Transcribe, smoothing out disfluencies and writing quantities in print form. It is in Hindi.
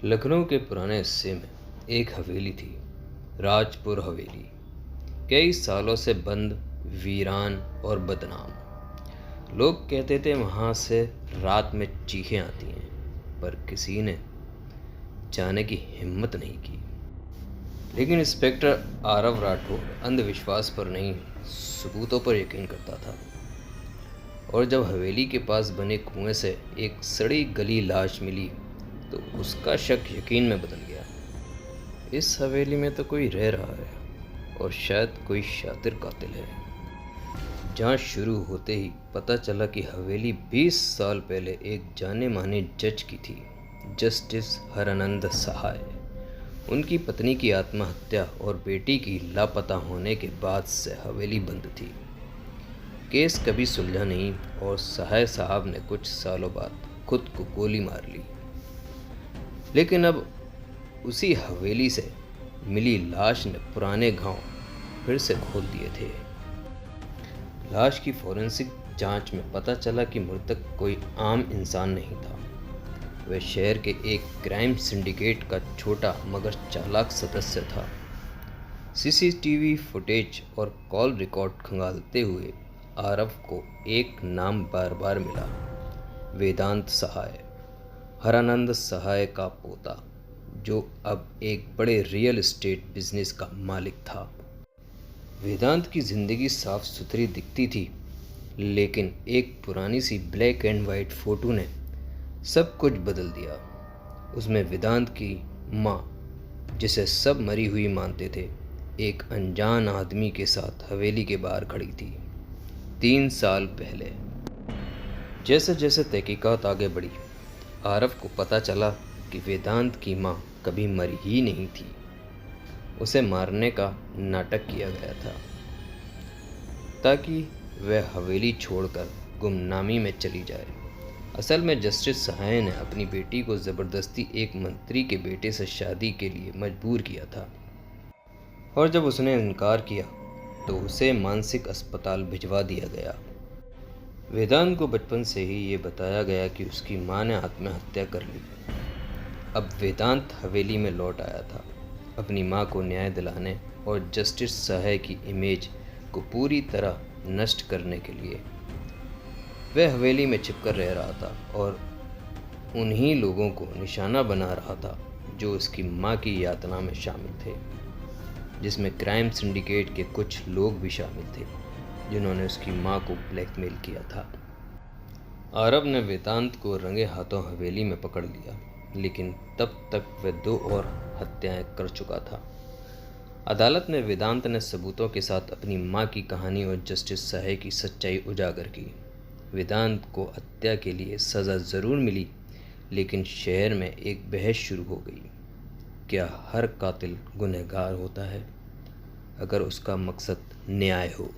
लखनऊ के पुराने हिस्से में एक हवेली थी, राजपुर हवेली। कई सालों से बंद, वीरान और बदनाम। लोग कहते थे वहाँ से रात में चीखें आती हैं, पर किसी ने जाने की हिम्मत नहीं की। लेकिन इंस्पेक्टर आरव राठौर अंधविश्वास पर नहीं, सबूतों पर यकीन करता था। और जब हवेली के पास बने कुएं से एक सड़ी गली लाश मिली तो उसका शक यकीन में बदल गया। इस हवेली में तो कोई रह रहा है और शायद कोई शातिर कातिल है। जांच शुरू होते ही पता चला कि हवेली 20 साल पहले एक जाने माने जज की थी, जस्टिस हरानंद सहाय। उनकी पत्नी की आत्महत्या और बेटी की लापता होने के बाद से हवेली बंद थी। केस कभी सुलझा नहीं और सहाय साहब ने कुछ सालों बाद खुद को गोली मार ली। लेकिन अब उसी हवेली से मिली लाश ने पुराने घाव फिर से खोल दिए थे। लाश की फोरेंसिक जांच में पता चला कि मृतक कोई आम इंसान नहीं था। वह शहर के एक क्राइम सिंडिकेट का छोटा मगर चालाक सदस्य था। सीसीटीवी फुटेज और कॉल रिकॉर्ड खंगालते हुए आरव को एक नाम बार बार मिला, वेदांत सहाय, हरानंद सहाय का पोता, जो अब एक बड़े रियल एस्टेट बिजनेस का मालिक था। वेदांत की जिंदगी साफ सुथरी दिखती थी, लेकिन एक पुरानी सी ब्लैक एंड वाइट फोटो ने सब कुछ बदल दिया। उसमें वेदांत की माँ, जिसे सब मरी हुई मानते थे, एक अनजान आदमी के साथ हवेली के बाहर खड़ी थी 3 साल पहले। जैसे जैसे तहकीकात आगे बढ़ी, आरव को पता चला कि वेदांत की माँ कभी मरी ही नहीं थी। उसे मारने का नाटक किया गया था ताकि वह हवेली छोड़कर गुमनामी में चली जाए। असल में जस्टिस सहाय ने अपनी बेटी को ज़बरदस्ती एक मंत्री के बेटे से शादी के लिए मजबूर किया था, और जब उसने इनकार किया तो उसे मानसिक अस्पताल भिजवा दिया गया। वेदांत को बचपन से ही ये बताया गया कि उसकी माँ ने आत्महत्या कर ली। अब वेदांत हवेली में लौट आया था, अपनी माँ को न्याय दिलाने और जस्टिस सहाय की इमेज को पूरी तरह नष्ट करने के लिए। वह हवेली में छिपकर रह रहा था और उन्हीं लोगों को निशाना बना रहा था जो उसकी माँ की यातना में शामिल थे, जिसमें क्राइम सिंडिकेट के कुछ लोग भी शामिल थे जिन्होंने उसकी माँ को ब्लैकमेल किया था। आरव ने वेदांत को रंगे हाथों हवेली में पकड़ लिया, लेकिन तब तक वह 2 और हत्याएं कर चुका था। अदालत ने वेदांत ने सबूतों के साथ अपनी माँ की कहानी और जस्टिस सहाय की सच्चाई उजागर की। वेदांत को हत्या के लिए सज़ा ज़रूर मिली, लेकिन शहर में एक बहस शुरू हो गई। क्या हर कातिल गुनहगार होता है अगर उसका मकसद न्याय हो?